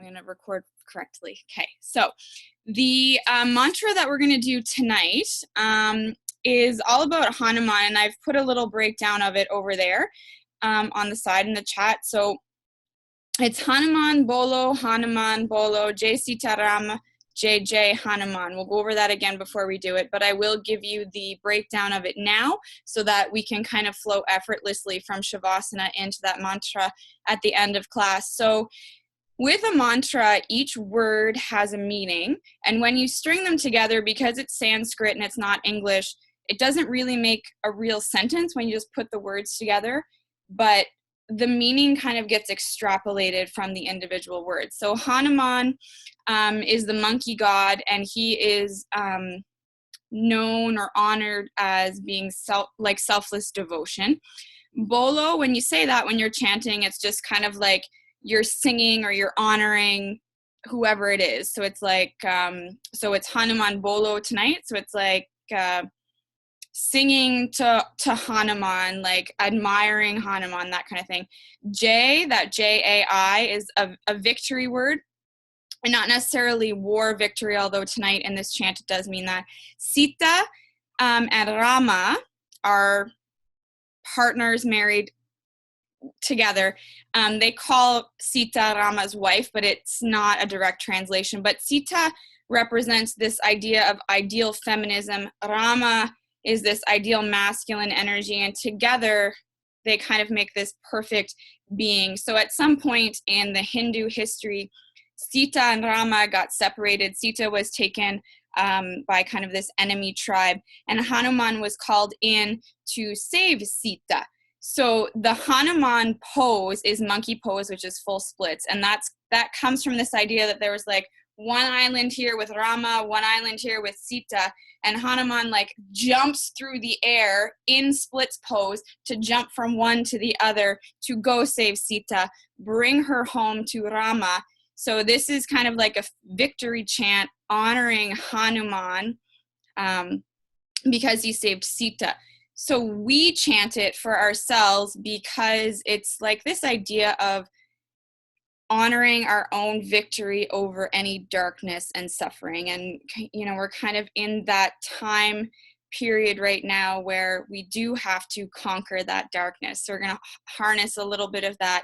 I'm going to record correctly. Okay, so the mantra that we're going to do tonight is all about Hanuman, and I've put a little breakdown of it over there on the side in the chat. So it's Hanuman Bolo, Jai Sita Ram, Jai Jai Hanuman. We'll go over that again before we do it, but I will give you the breakdown of it now so that we can kind of flow effortlessly from Shavasana into that mantra at the end of class. So with a mantra, each word has a meaning, and when you string them together, because it's Sanskrit and it's not English, it doesn't really make a real sentence when you just put the words together, but the meaning kind of gets extrapolated from the individual words. So Hanuman is the monkey god, and he is known or honored as being selfless devotion. Bolo, when you say that, when you're chanting, it's just kind of like you're singing or you're honoring whoever it is. So it's like, so it's Hanuman Bolo tonight. So it's like singing to Hanuman, like admiring Hanuman, that kind of thing. Jai, that Jai, is a victory word, and not necessarily war victory, although tonight in this chant it does mean that. Sita and Rama are partners married together. They call Sita Rama's wife, but it's not a direct translation. But Sita represents this idea of ideal feminism. Rama is this ideal masculine energy, and together they kind of make this perfect being. So at some point in the Hindu history, Sita and Rama got separated. Sita was taken by kind of this enemy tribe, and Hanuman was called in to save Sita. So the Hanuman pose is monkey pose, which is full splits, and that comes from this idea that there was like one island here with Rama, one island here with Sita, and Hanuman like jumps through the air in splits pose to jump from one to the other to go save Sita, bring her home to Rama. So this is kind of like a victory chant honoring Hanuman because he saved Sita. So we chant it for ourselves because it's like this idea of honoring our own victory over any darkness and suffering. And, you know, we're kind of in that time period right now where we do have to conquer that darkness. So we're going to harness a little bit of that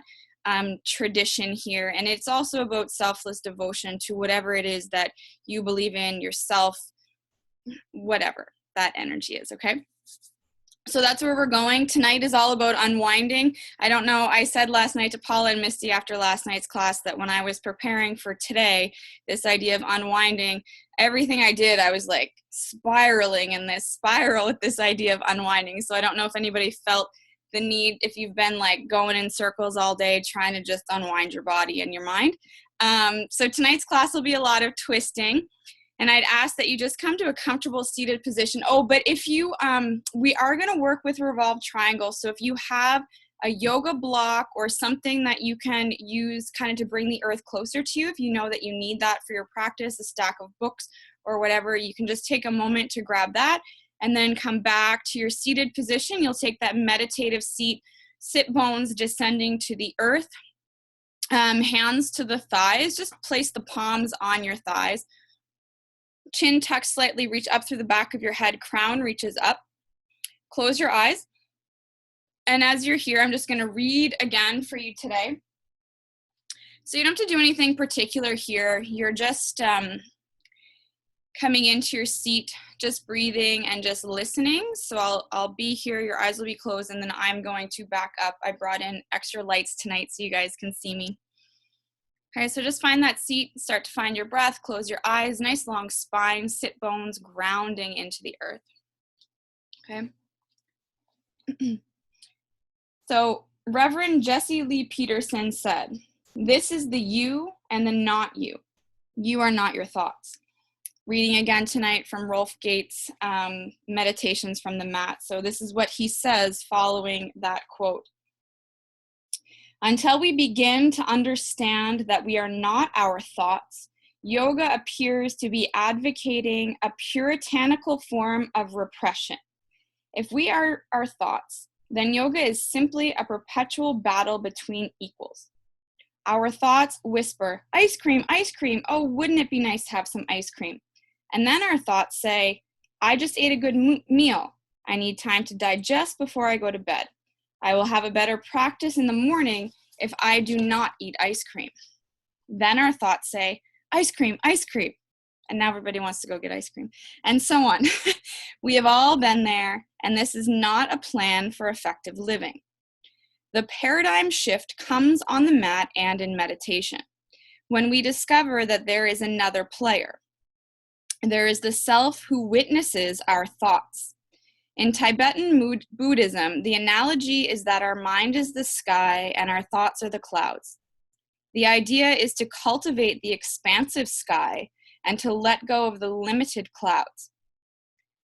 tradition here. And it's also about selfless devotion to whatever it is that you believe in, yourself, whatever that energy is, okay? So that's where we're going. Tonight is all about unwinding. I don't know, I said last night to Paula and Misty after last night's class that when I was preparing for today, this idea of unwinding, everything I did, I was like spiraling in this spiral with this idea of unwinding. So I don't know if anybody felt the need, if you've been like going in circles all day trying to just unwind your body and your mind. So tonight's class will be a lot of twisting. And I'd ask that you just come to a comfortable seated position. Oh, but if you, we are going to work with revolved triangle. So if you have a yoga block or something that you can use kind of to bring the earth closer to you, if you know that you need that for your practice, a stack of books or whatever, you can just take a moment to grab that and then come back to your seated position. You'll take that meditative seat, sit bones descending to the earth, hands to the thighs. Just place the palms on your thighs. Chin tucked slightly, reach up through the back of your head, crown reaches up. Close your eyes. And as you're here, I'm just going to read again for you today. So you don't have to do anything particular here. You're just coming into your seat, just breathing and just listening. So I'll be here, your eyes will be closed, and then I'm going to back up. I brought in extra lights tonight so you guys can see me. Okay, so just find that seat, start to find your breath, close your eyes, nice long spine, sit bones grounding into the earth. Okay. So Reverend Jesse Lee Peterson said, "This is the you and the not you. You are not your thoughts." Reading again tonight from Rolf Gates' Meditations from the Mat. So this is what he says following that quote. "Until we begin to understand that we are not our thoughts, yoga appears to be advocating a puritanical form of repression. If we are our thoughts, then yoga is simply a perpetual battle between equals. Our thoughts whisper, ice cream, ice cream. Oh, wouldn't it be nice to have some ice cream? And then our thoughts say, I just ate a good meal. I need time to digest before I go to bed. I will have a better practice in the morning if I do not eat ice cream. Then our thoughts say, ice cream, ice cream. And now everybody wants to go get ice cream. And so on. We have all been there, and this is not a plan for effective living. The paradigm shift comes on the mat and in meditation, when we discover that there is another player. There is the self who witnesses our thoughts. In Tibetan Buddhism, the analogy is that our mind is the sky and our thoughts are the clouds. The idea is to cultivate the expansive sky and to let go of the limited clouds.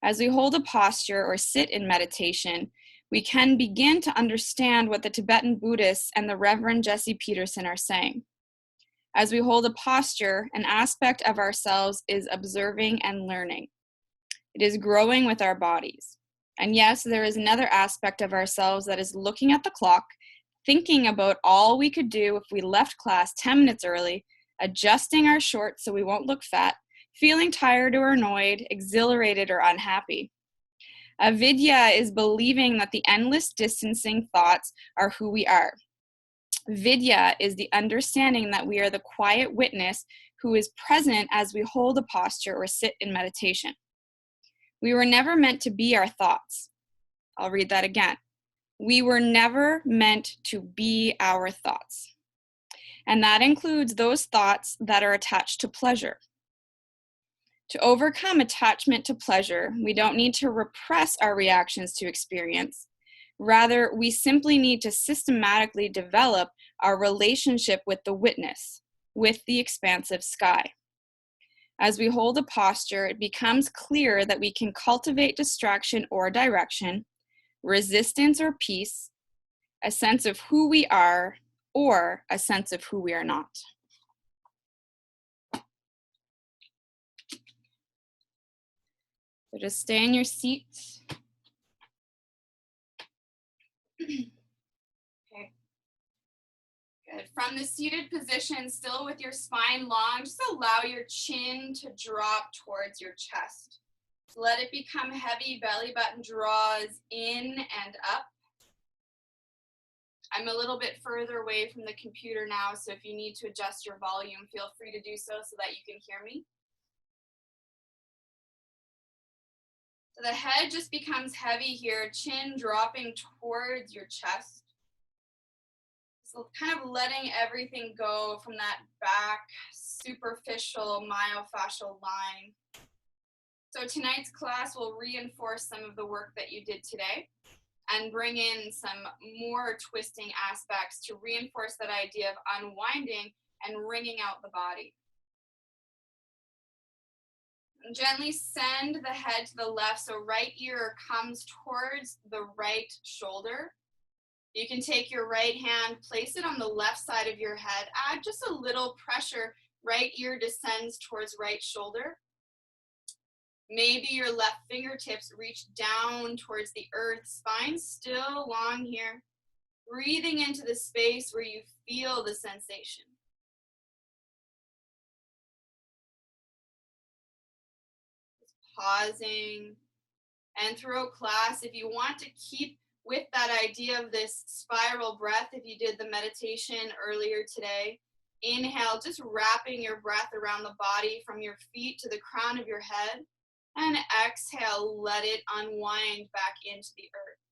As we hold a posture or sit in meditation, we can begin to understand what the Tibetan Buddhists and the Reverend Jesse Peterson are saying. As we hold a posture, an aspect of ourselves is observing and learning. It is growing with our bodies. And yes, there is another aspect of ourselves that is looking at the clock, thinking about all we could do if we left class 10 minutes early, adjusting our shorts so we won't look fat, feeling tired or annoyed, exhilarated or unhappy. Avidya is believing that the endless distancing thoughts are who we are. Vidya is the understanding that we are the quiet witness who is present as we hold a posture or sit in meditation. We were never meant to be our thoughts. I'll read that again. We were never meant to be our thoughts. And that includes those thoughts that are attached to pleasure. To overcome attachment to pleasure, we don't need to repress our reactions to experience. Rather, we simply need to systematically develop our relationship with the witness, with the expansive sky. As we hold a posture, it becomes clear that we can cultivate distraction or direction, resistance or peace, a sense of who we are, or a sense of who we are not. So just stay in your seat. Okay. Good. From the seated position, still with your spine long, just allow your chin to drop towards your chest. So let it become heavy, belly button draws in and up. I'm a little bit further away from the computer now, so if you need to adjust your volume, feel free to do so that you can hear me. So the head just becomes heavy here, chin dropping towards your chest. So kind of letting everything go from that back superficial myofascial line. So tonight's class will reinforce some of the work that you did today and bring in some more twisting aspects to reinforce that idea of unwinding and wringing out the body. And gently send the head to the left, so right ear comes towards the right shoulder. You can take your right hand, place it on the left side of your head, add just a little pressure, right ear descends towards right shoulder. Maybe your left fingertips reach down towards the earth, spine still long here. Breathing into the space where you feel the sensation. Just pausing. And throughout class, if you want to keep with that idea of this spiral breath, if you did the meditation earlier today, inhale, just wrapping your breath around the body from your feet to the crown of your head. And exhale, let it unwind back into the earth.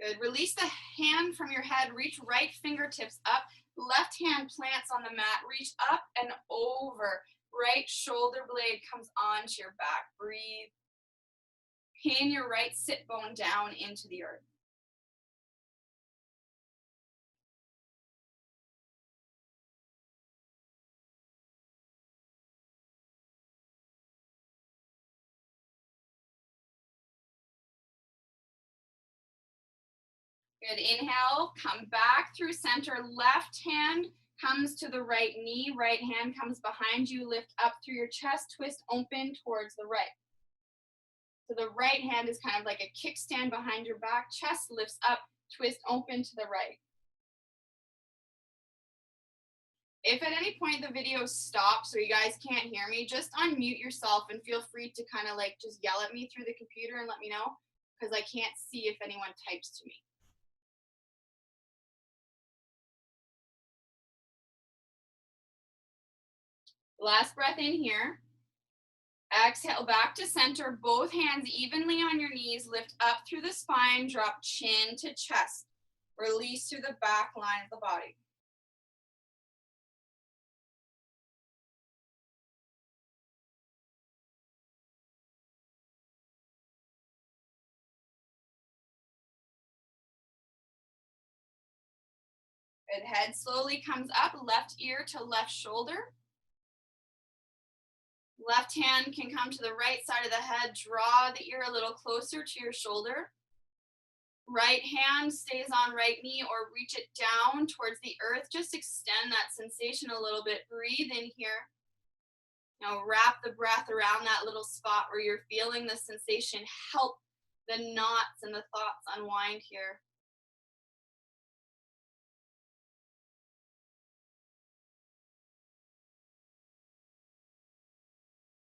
Good. Release the hand from your head. Reach right fingertips up. Left hand plants on the mat. Reach up and over. Right shoulder blade comes onto your back. Breathe. Pin your right sit bone down into the earth. Good. Inhale, come back through center. Left hand comes to the right knee. Right hand comes behind you. Lift up through your chest. Twist open towards the right. So the right hand is kind of like a kickstand behind your back. Chest lifts up. Twist open to the right. If at any point the video stops or you guys can't hear me, just unmute yourself and feel free to kind of like just yell at me through the computer and let me know, because I can't see if anyone types to me. Last breath in here. Exhale back to center, both hands evenly on your knees, lift up through the spine, drop chin to chest. Release through the back line of the body. Good, head slowly comes up, left ear to left shoulder. Left hand can come to the right side of the head, draw the ear a little closer to your shoulder. Right hand stays on right knee or reach it down towards the earth. Just extend that sensation a little bit. Breathe in here. Now wrap the breath around that little spot where you're feeling the sensation. Help the knots and the thoughts unwind here.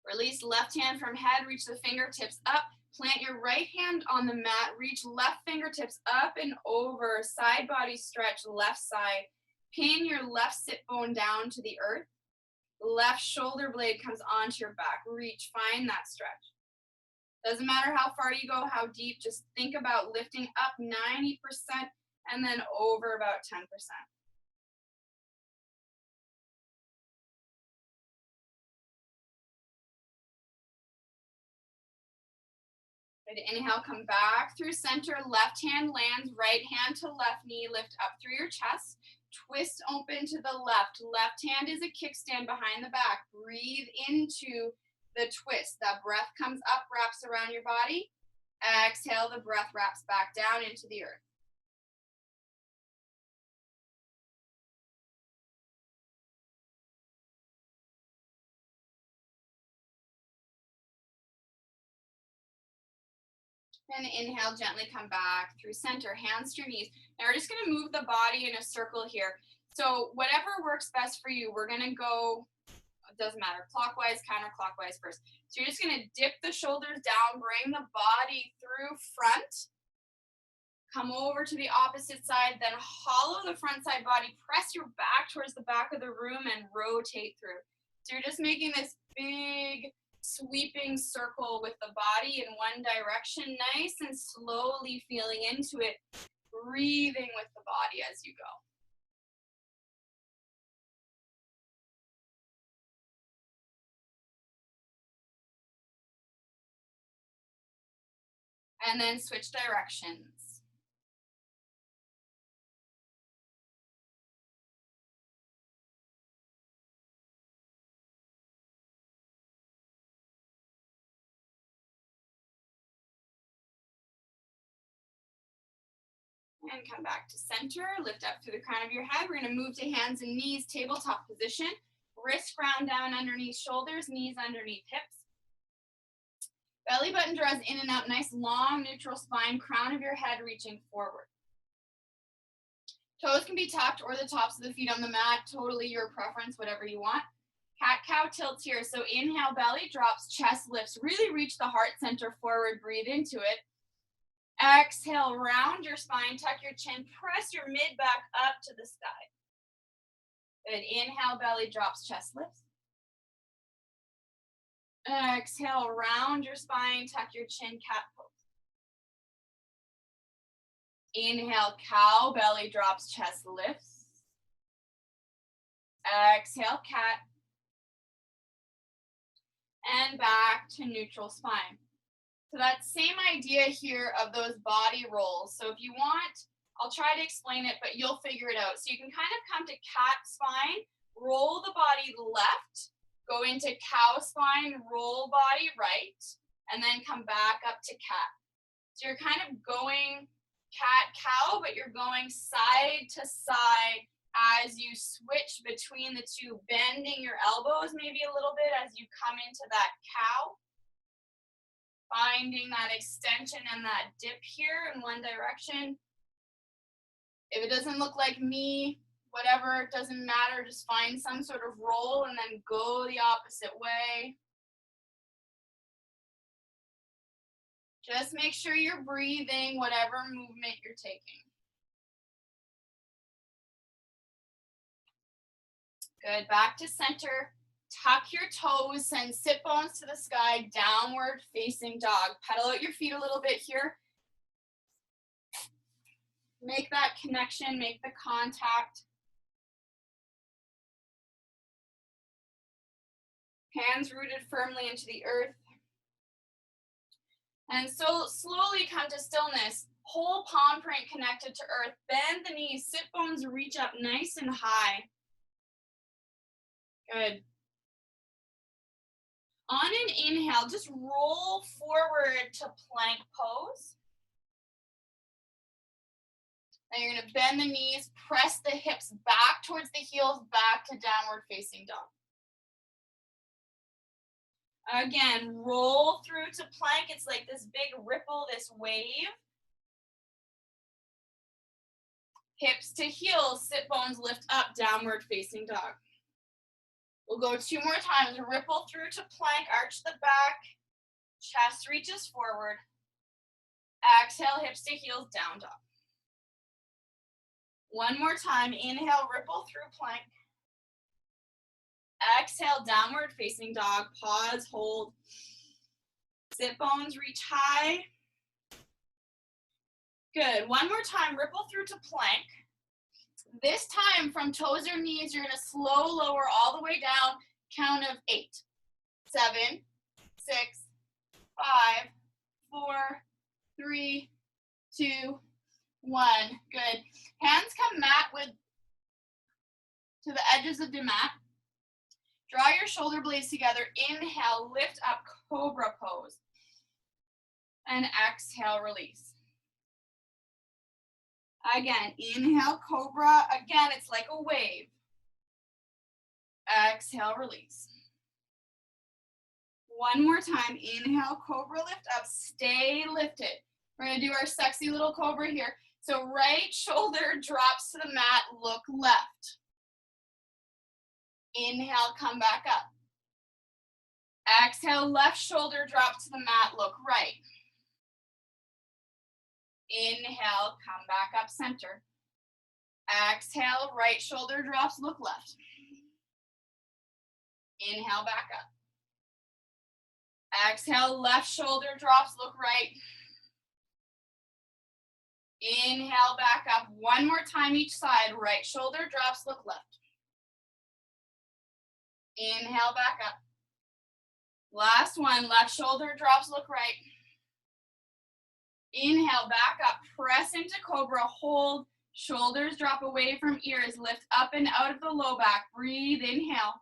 Release left hand from head, reach the fingertips up. Plant your right hand on the mat, reach left fingertips up and over, side body stretch, left side. Pin your left sit bone down to the earth. Left shoulder blade comes onto your back. Reach, find that stretch. Doesn't matter how far you go, how deep, just think about lifting up 90% and then over about 10%. Good. Inhale, come back through center. Left hand lands, right hand to left knee. Lift up through your chest. Twist open to the left. Left hand is a kickstand behind the back. Breathe into the twist. That breath comes up, wraps around your body. Exhale, the breath wraps back down into the earth. And inhale, gently come back through center, hands to your knees. Now we're just gonna move the body in a circle here. So whatever works best for you, we're gonna go, it doesn't matter, clockwise, counterclockwise first. So you're just gonna dip the shoulders down, bring the body through front, come over to the opposite side, then hollow the front side body, press your back towards the back of the room and rotate through. So you're just making this big sweeping circle with the body in one direction, nice and slowly feeling into it, breathing with the body as you go. And then switch directions. And come back to center, lift up through the crown of your head. We're gonna move to hands and knees, tabletop position. Wrist ground down underneath shoulders, knees underneath hips. Belly button draws in and out, nice long neutral spine, crown of your head reaching forward. Toes can be tucked or the tops of the feet on the mat, totally your preference, whatever you want. Cat-cow tilts here, so inhale, belly drops, chest lifts. Really reach the heart center forward, breathe into it. Exhale, round your spine, tuck your chin, press your mid back up to the sky. Good, inhale, belly drops, chest lifts. Exhale, round your spine, tuck your chin, cat pose. Inhale, cow, belly drops, chest lifts. Exhale, cat. And back to neutral spine. So that same idea here of those body rolls. So if you want, I'll try to explain it, but you'll figure it out. So you can kind of come to cat spine, roll the body left, go into cow spine, roll body right, and then come back up to cat. So you're kind of going cat, cow, but you're going side to side as you switch between the two, bending your elbows maybe a little bit as you come into that cow. Finding that extension and that dip here in one direction. If it doesn't look like me, whatever, it doesn't matter, just find some sort of roll and then go the opposite way. Just make sure you're breathing whatever movement you're taking. Good, back to center. Tuck your toes, send sit bones to the sky, downward facing dog. Pedal out your feet a little bit here. Make that connection, make the contact. Hands rooted firmly into the earth. And so slowly come to stillness. Whole palm print connected to earth. Bend the knees, sit bones reach up nice and high. Good. On an inhale, just roll forward to plank pose. Then you're gonna bend the knees, press the hips back towards the heels, back to downward facing dog. Again, roll through to plank. It's like this big ripple, this wave. Hips to heels, sit bones lift up, downward facing dog. We'll go 2 more times. Ripple through to plank, arch the back, chest reaches forward. Exhale, hips to heels, down dog. 1 more time. Inhale, ripple through plank. Exhale, downward facing dog. Pause, hold. Sit bones reach high. Good. 1 more time. Ripple through to plank. This time from toes or knees, you're gonna slow lower all the way down. Count of 8, 7, 6, 5, 4, 3, 2, 1. Good. Hands come mat width to the edges of the mat. Draw your shoulder blades together. Inhale, lift up, cobra pose. And exhale, release. Again, inhale, cobra. Again, it's like a wave. Exhale, release. 1 more time. Inhale, cobra, lift up. Stay lifted. We're gonna do our sexy little cobra here. So right shoulder drops to the mat, look left. Inhale, come back up. Exhale, left shoulder drops to the mat, look right. Inhale, come back up center. Exhale, right shoulder drops, look left. Inhale, back up. Exhale, left shoulder drops, look right. Inhale, back up. 1 more time each side. Right shoulder drops, look left. Inhale, back up. Last one, left shoulder drops, look right. Inhale, back up, press into cobra, hold, shoulders drop away from ears, lift up and out of the low back, breathe, inhale.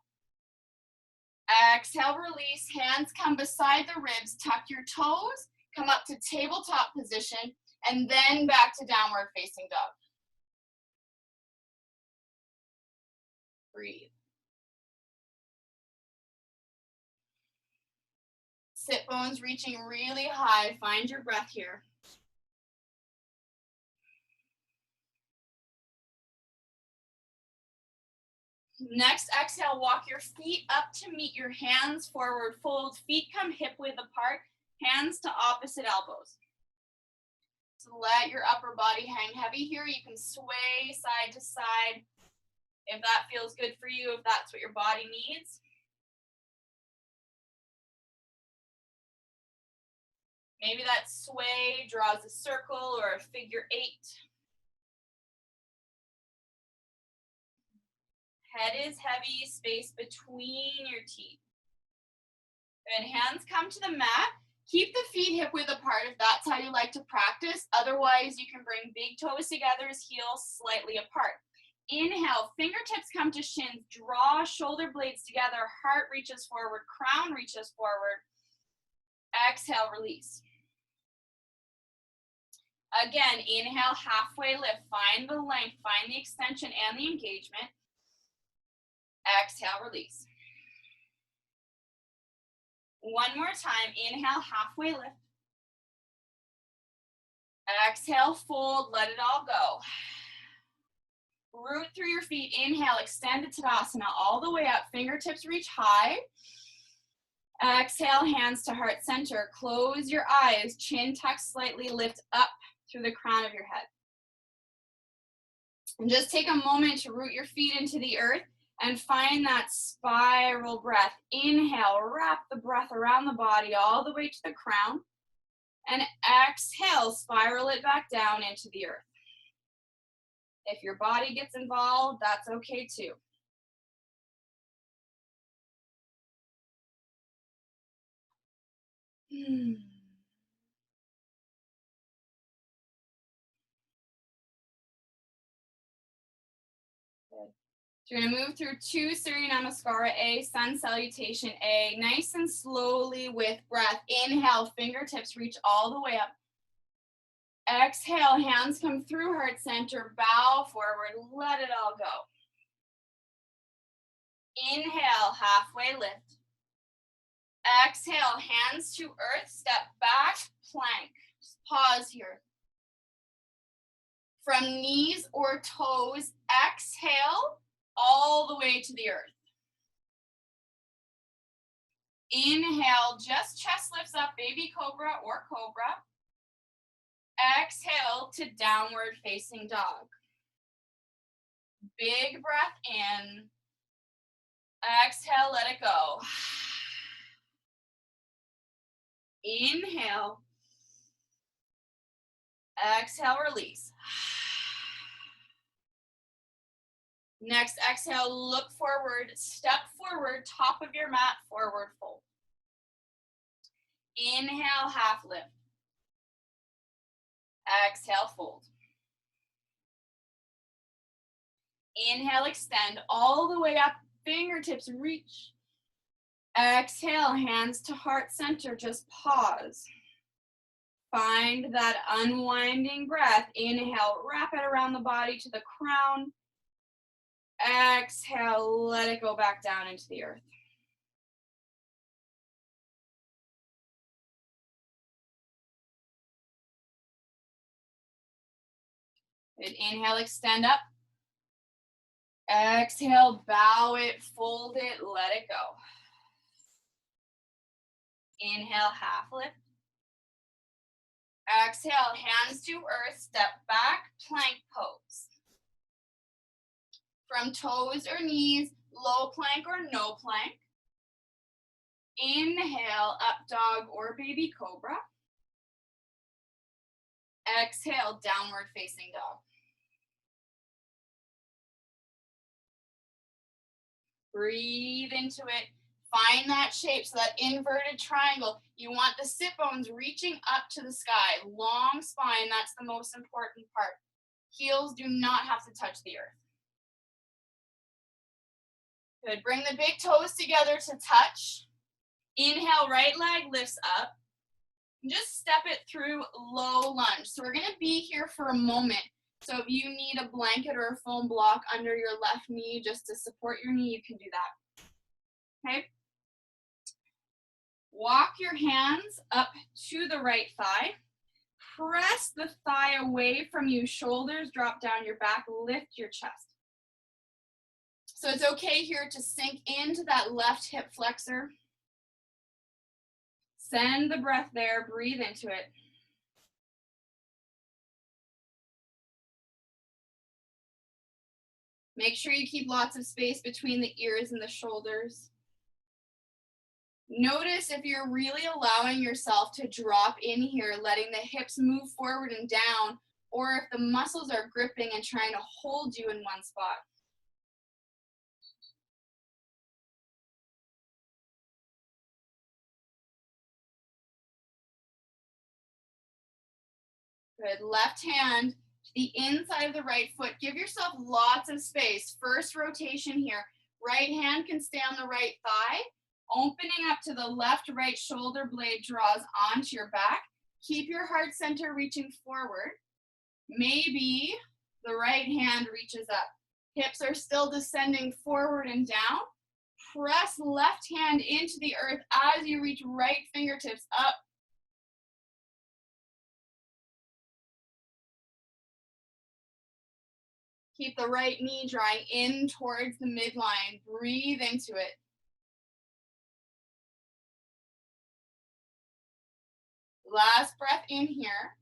Exhale, release, hands come beside the ribs, tuck your toes, come up to tabletop position, and then back to downward facing dog. Breathe. Sit bones reaching really high, find your breath here. Next, exhale, walk your feet up to meet your hands forward fold. Feet come hip width apart, hands to opposite elbows. So let your upper body hang heavy here. You can sway side to side if that feels good for you, if that's what your body needs. Maybe that sway draws a circle or a figure 8. Head is heavy, space between your teeth. Good, hands come to the mat. Keep the feet hip width apart if that's how you like to practice. Otherwise, you can bring big toes together as heels slightly apart. Inhale, fingertips come to shins. Draw shoulder blades together. Heart reaches forward, crown reaches forward. Exhale, release. Again, inhale, halfway lift. Find the length, find the extension and the engagement. Exhale, release. 1 more time. Inhale, halfway lift. Exhale, fold, let it all go. Root through your feet. Inhale, extend to Tadasana all the way up. Fingertips reach high. Exhale, hands to heart center. Close your eyes. Chin tucks slightly. Lift up through the crown of your head. And just take a moment to root your feet into the earth and find that spiral breath. Inhale, wrap the breath around the body all the way to the crown. And exhale, spiral it back down into the earth. If your body gets involved, that's okay too. Good. So you're going to move through 2 Surya Namaskara A, Sun Salutation A, nice and slowly with breath. Inhale, fingertips reach all the way up. Exhale, hands come through heart center, bow forward, let it all go. Inhale, halfway lift. Exhale, hands to earth, step back, plank. Just pause here. From knees or toes, exhale all the way to the earth. Inhale, just chest lifts up, baby cobra or cobra. Exhale to downward facing dog. Big breath in. Exhale, let it go. Inhale. Exhale, release. Next, exhale, look forward, step forward, top of your mat, forward fold. Inhale, half lift. Exhale, fold. Inhale, extend all the way up, fingertips reach. Exhale, hands to heart center, just pause. Find that unwinding breath. Inhale, wrap it around the body to the crown. Exhale, let it go back down into the earth. Good. Inhale, extend up. Exhale, bow it, fold it, let it go. Inhale, half lift. Exhale, hands to earth, step back, plank pose. From toes or knees, low plank or no plank. Inhale, up dog or baby cobra. Exhale, downward facing dog. Breathe into it. Find that shape, so that inverted triangle. You want the sit bones reaching up to the sky. Long spine, that's the most important part. Heels do not have to touch the earth. Good. Bring the big toes together to touch. Inhale, right leg lifts up. And just step it through low lunge. So we're going to be here for a moment. So if you need a blanket or a foam block under your left knee just to support your knee, you can do that. Okay? Walk your hands up to the right thigh. Press the thigh away from you. Shoulders drop down your back. Lift your chest. So it's okay here to sink into that left hip flexor. Send the breath there. Breathe into it. Make sure you keep lots of space between the ears and the shoulders. Notice if you're really allowing yourself to drop in here, letting the hips move forward and down, or if the muscles are gripping and trying to hold you in one spot. Good. Left hand to the inside of the right foot. Give yourself lots of space. First rotation here. Right hand can stay on the right thigh. Opening up to the left, right shoulder blade draws onto your back. Keep your heart center reaching forward. Maybe the right hand reaches up. Hips are still descending forward and down. Press left hand into the earth as you reach right fingertips up. Keep the right knee drawing in towards the midline. Breathe into it. Last breath in here.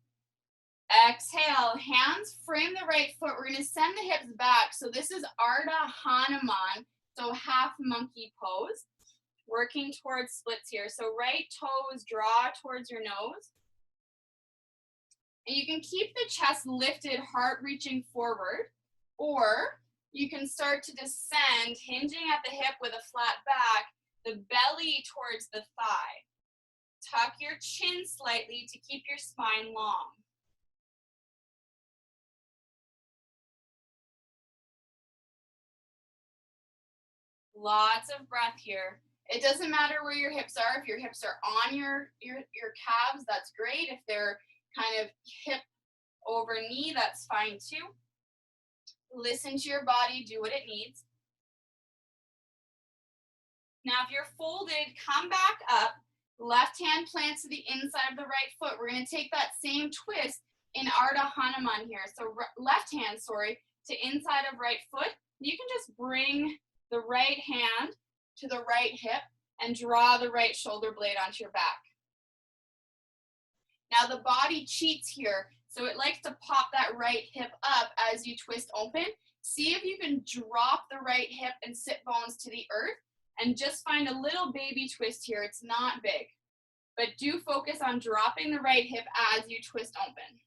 Exhale, hands frame the right foot. We're gonna send the hips back. So this is Ardha Hanuman, so half monkey pose. Working towards splits here. So right toes draw towards your nose. And you can keep the chest lifted, heart reaching forward, or you can start to descend, hinging at the hip with a flat back, the belly towards the thigh. Tuck your chin slightly to keep your spine long. Lots of breath here. It doesn't matter where your hips are. If your hips are on your calves, that's great. If they're kind of hip over knee, that's fine too. Listen to your body, do what it needs. Now, if you're folded, come back up. Left hand plants to the inside of the right foot. We're going to take that same twist in Ardha Hanuman here. So left hand, to inside of right foot. You can just bring the right hand to the right hip and draw the right shoulder blade onto your back. Now the body cheats here, so it likes to pop that right hip up as you twist open. See if you can drop the right hip and sit bones to the earth, and just find a little baby twist here. It's not big, but do focus on dropping the right hip as you twist open.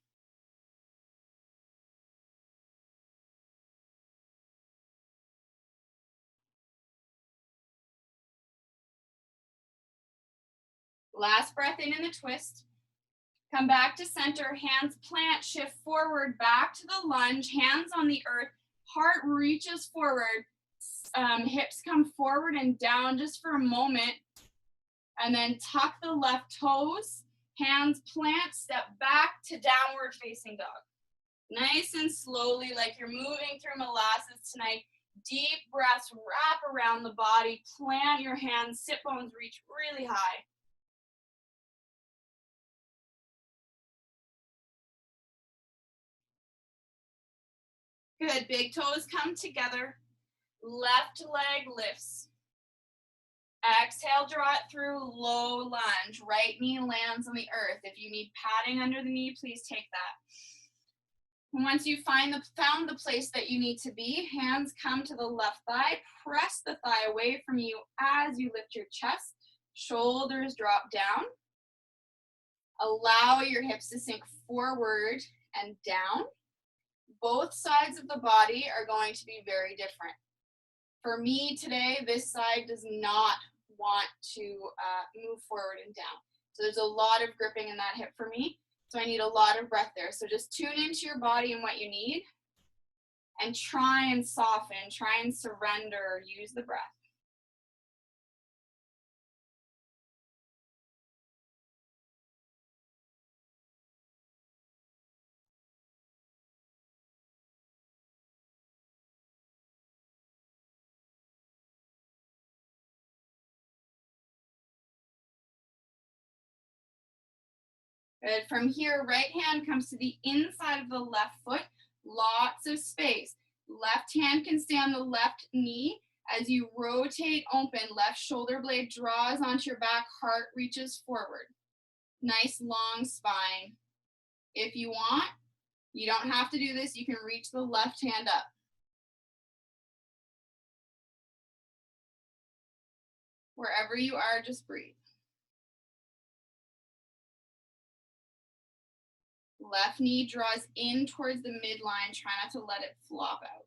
Last breath in the twist. Come back to center, hands plant, shift forward, back to the lunge, hands on the earth, heart reaches forward, hips come forward and down just for a moment, and then tuck the left toes, hands plant, step back to downward facing dog. Nice and slowly, like you're moving through molasses tonight. Deep breaths, wrap around the body, plant your hands, sit bones reach really high. Good, big toes come together. Left leg lifts. Exhale, draw it through, low lunge. Right knee lands on the earth. If you need padding under the knee, please take that. And once you found the place that you need to be, hands come to the left thigh. Press the thigh away from you as you lift your chest. Shoulders drop down. Allow your hips to sink forward and down. Both sides of the body are going to be very different. For me today, this side does not want to move forward and down. So there's a lot of gripping in that hip for me. So I need a lot of breath there. So just tune into your body and what you need, and try and soften, try and surrender, use the breath. Good. From here, right hand comes to the inside of the left foot. Lots of space. Left hand can stay on the left knee. As you rotate open, left shoulder blade draws onto your back, heart reaches forward. Nice long spine. If you want, you don't have to do this. You can reach the left hand up. Wherever you are, just breathe. Left knee draws in towards the midline. Try not to let it flop out.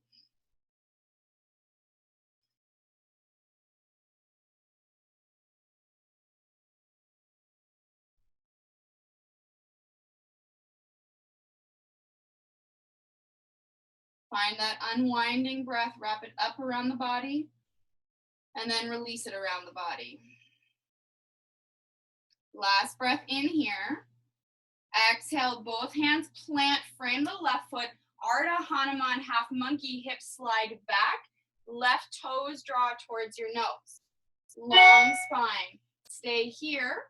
Find that unwinding breath, wrap it up around the body, and then release it around the body. Last breath in here. Exhale, both hands plant, frame the left foot, Ardha Hanuman, half monkey, hips slide back, left toes draw towards your nose. Long spine. Stay here,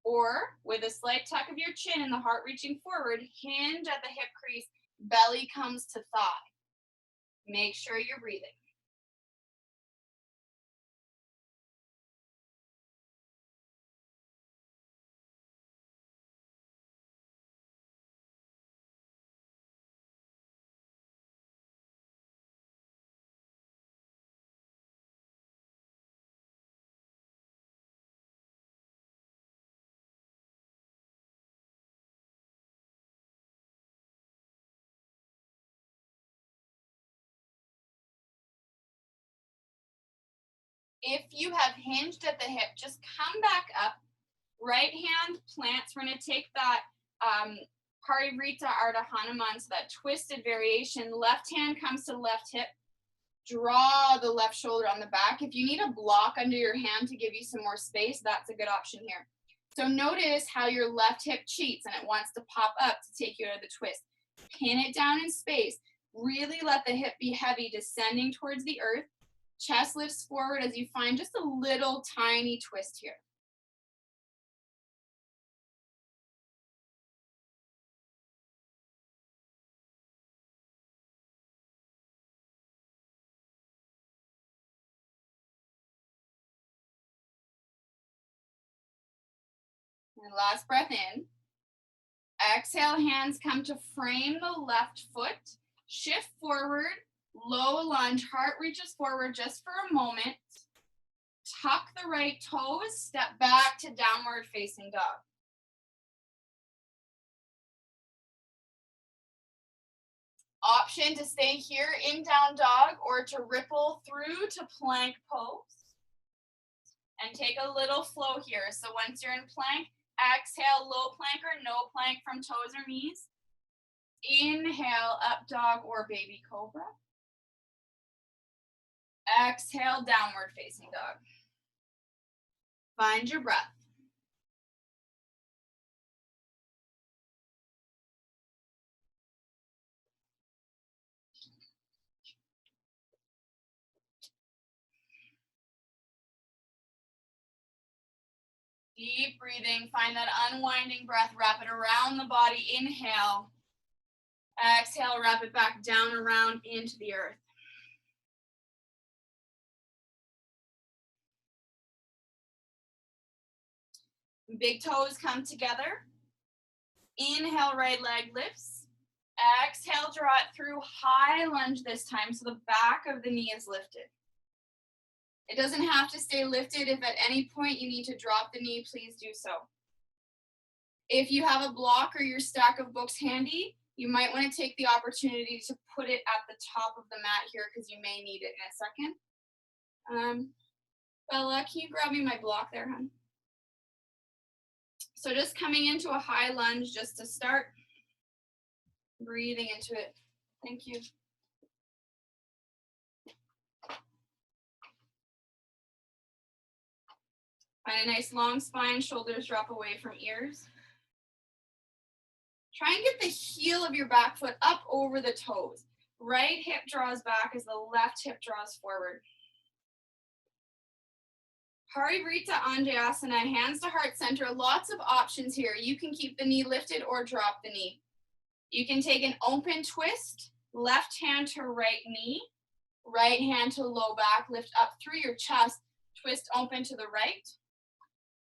or with a slight tuck of your chin and the heart reaching forward, hinge at the hip crease, belly comes to thigh. Make sure you're breathing. If you have hinged at the hip, just come back up. Right hand plants. We're going to take that Parivrita Ardha Hanuman, so that twisted variation. Left hand comes to left hip. Draw the left shoulder on the back. If you need a block under your hand to give you some more space, that's a good option here. So notice how your left hip cheats and it wants to pop up to take you out of the twist. Pin it down in space. Really let the hip be heavy, descending towards the earth. Chest lifts forward as you find just a little tiny twist here. And last breath in. Exhale, hands come to frame the left foot. Shift forward, low lunge, heart reaches forward just for a moment. Tuck the right toes, step back to downward facing dog. Option to stay here in down dog or to ripple through to plank pose. And take a little flow here. So once you're in plank, exhale, low plank or no plank from toes or knees. Inhale, up dog or baby cobra. Exhale, downward facing dog. Find your breath. Deep breathing, find that unwinding breath, wrap it around the body, inhale. Exhale, wrap it back down around into the earth. Big toes come together. Inhale, right leg lifts. Exhale, draw it through, high lunge this time, so the back of the knee is lifted. It doesn't have to stay lifted. If at any point you need to drop the knee, please do so. If you have a block or your stack of books handy, you might want to take the opportunity to put it at the top of the mat here because you may need it in a second. Bella, can you grab me my block there, hon? So just coming into a high lunge just to start. Breathing into it. Thank you. Find a nice long spine, shoulders drop away from ears. Try and get the heel of your back foot up over the toes. Right hip draws back as the left hip draws forward. Parivrita Anjayasana, hands to heart center. Lots of options here. You can keep the knee lifted or drop the knee. You can take an open twist, left hand to right knee, right hand to low back, lift up through your chest, twist open to the right.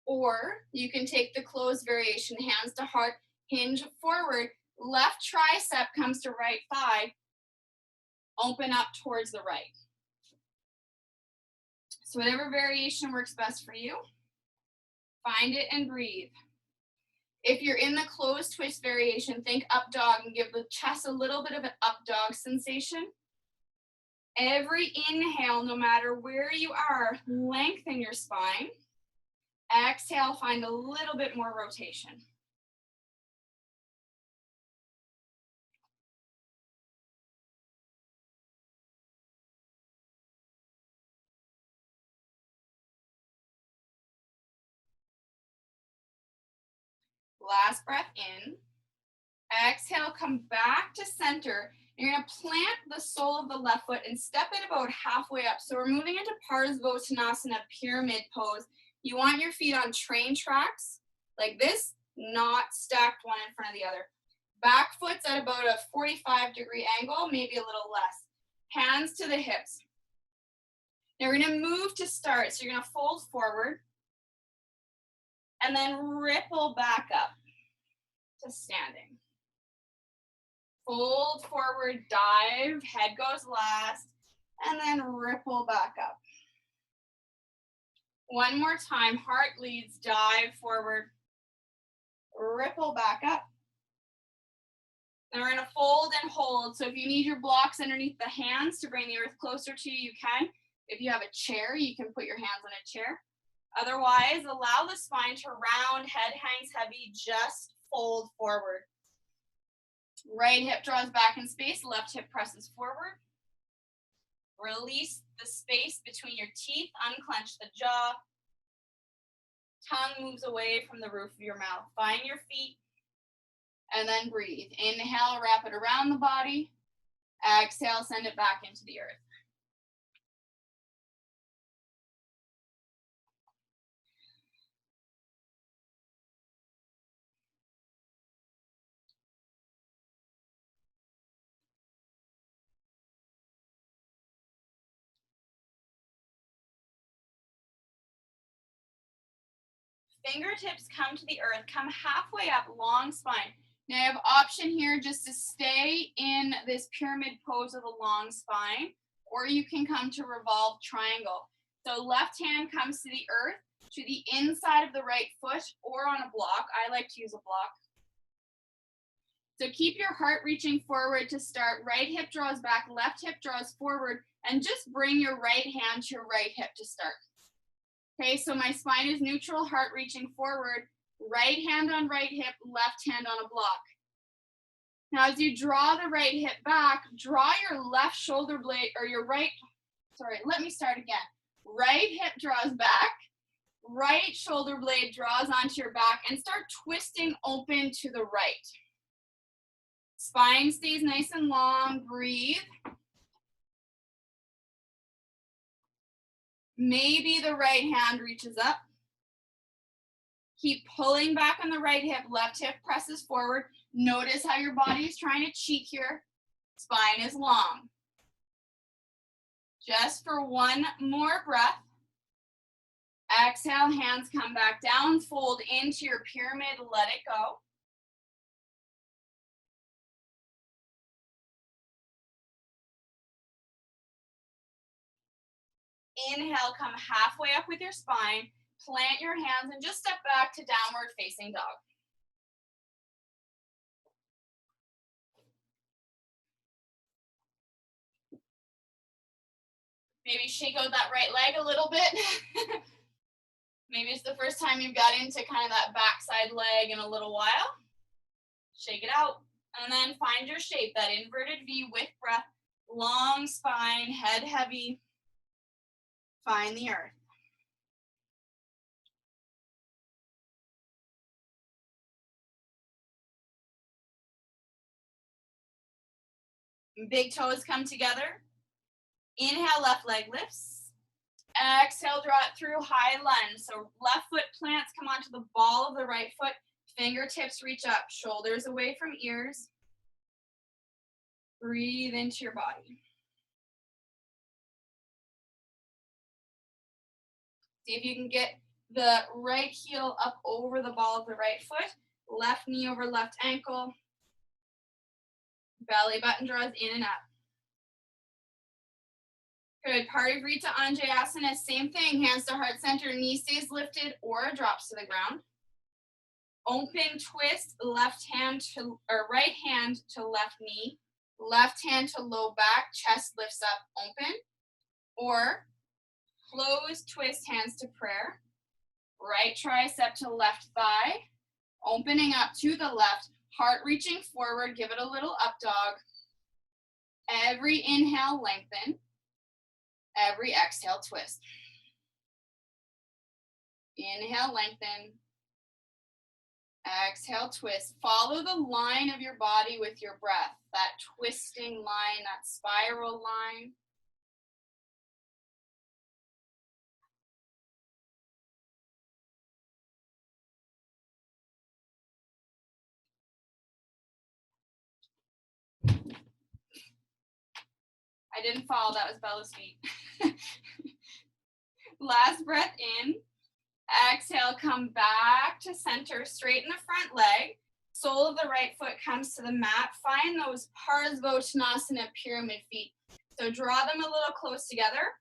Or you can take the closed variation, hands to heart, hinge forward, left tricep comes to right thigh, open up towards the right. So whatever variation works best for you, find it and breathe. If you're in the closed twist variation, think up dog and give the chest a little bit of an up dog sensation. Every inhale, no matter where you are, lengthen your spine. Exhale, find a little bit more rotation. Last breath in. Exhale, come back to center. You're going to plant the sole of the left foot and step it about halfway up. So we're moving into Parsvottanasana, pyramid pose. You want your feet on train tracks like this, not stacked one in front of the other. Back foot's at about a 45-degree angle, maybe a little less. Hands to the hips. Now we're gonna move to start. So you're gonna fold forward and then ripple back up to standing. Fold forward, dive, head goes last, and then ripple back up. One more time, heart leads, dive forward, ripple back up. Then we're gonna fold and hold. So if you need your blocks underneath the hands to bring the earth closer to you, you can. If you have a chair, you can put your hands on a chair. Otherwise, allow the spine to round, head hangs heavy, just fold forward. Right hip draws back in space, left hip presses forward. Release the space between your teeth, unclench the jaw. Tongue moves away from the roof of your mouth. Find your feet, and then breathe. Inhale, wrap it around the body. Exhale, send it back into the earth. Fingertips come to the earth, come halfway up, long spine. Now you have option here just to stay in this pyramid pose of the long spine, or you can come to revolve triangle. So left hand comes to the earth, to the inside of the right foot, or on a block. I like to use a block. So keep your heart reaching forward to start. Right hip draws back, left hip draws forward, and just bring your right hand to your right hip to start. Okay, so my spine is neutral, heart reaching forward, right hand on right hip, left hand on a block. Now as you draw the right hip back, draw your left shoulder blade, or your right, let me start again. Right hip draws back, right shoulder blade draws onto your back, and start twisting open to the right. Spine stays nice and long, breathe. Maybe the right hand reaches up. Keep pulling back on the right hip, left hip presses forward. Notice how your body is trying to cheat here. Spine is long. Just for one more breath. Exhale, hands come back down, fold into your pyramid, let it go. Inhale, come halfway up with your spine, plant your hands, and just step back to downward facing dog. Maybe shake out that right leg a little bit. Maybe it's the first time you've got into kind of that backside leg in a little while. Shake it out. And then find your shape, that inverted V with breath, long spine, head heavy. Find the earth. Big toes come together. Inhale, left leg lifts. Exhale, draw it through, high lunge. So left foot plants, come onto the ball of the right foot. Fingertips reach up, shoulders away from ears. Breathe into your body. See if you can get the right heel up over the ball of the right foot. Left knee over left ankle. Belly button draws in and up. Good. Parivrita Anjayasana, same thing. Hands to heart center, knee stays lifted or drops to the ground. Open twist, left hand to, or right hand to left knee. Left hand to low back, chest lifts up, open. Or closed twist, hands to prayer. Right tricep to left thigh. Opening up to the left, heart reaching forward, give it a little up dog. Every inhale, lengthen. Every exhale, twist. Inhale, lengthen. Exhale, twist. Follow the line of your body with your breath. That twisting line, that spiral line. I didn't fall, that was Bella's feet. Last breath in. Exhale, come back to center, straighten the front leg. Sole of the right foot comes to the mat. Find those Parsvottanasana pyramid feet. So draw them a little close together.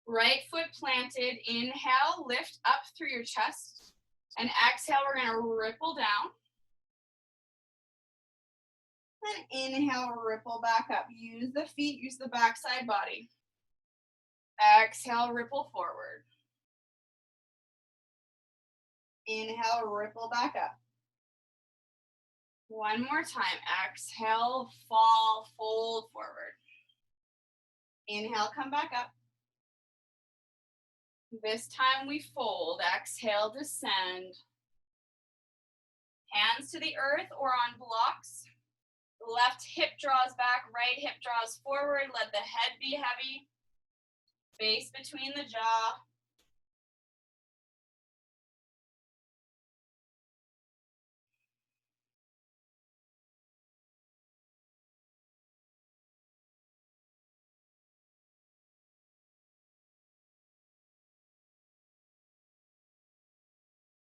Right foot planted. Inhale, lift up through your chest. And exhale, we're going to ripple down. And inhale, ripple back up. Use the feet, use the backside body. Exhale, ripple forward. Inhale, ripple back up. One more time. Exhale, fall, fold forward. Inhale, come back up. This time we fold. Exhale, descend. Hands to the earth or on blocks. Left hip draws back, right hip draws forward. Let the head be heavy. Space between the jaw.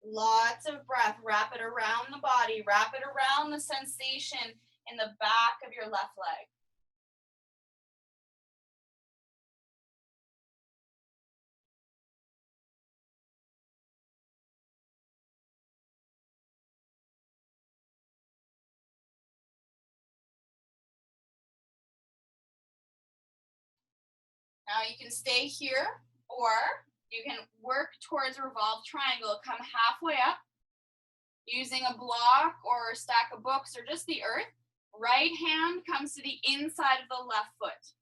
Lots of breath. Wrap it around the body. Wrap it around the sensation in the back of your left leg. Now you can stay here, or you can work towards a revolved triangle. Come halfway up using a block or a stack of books or just the earth. Right hand comes to the inside of the left foot.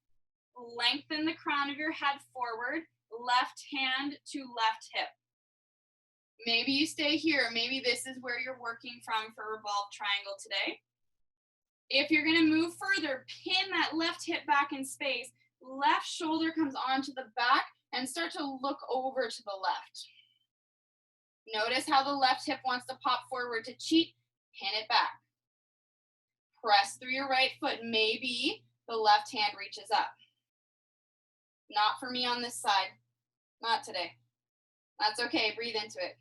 Lengthen the crown of your head forward, left hand to left hip. Maybe you stay here. Maybe this is where you're working from for revolved triangle today. If you're going to move further, pin that left hip back in space. Left shoulder comes onto the back and start to look over to the left. Notice how the left hip wants to pop forward to cheat. Pin it back. Press through your right foot. Maybe the left hand reaches up. Not for me on this side. Not today. That's okay. Breathe into it.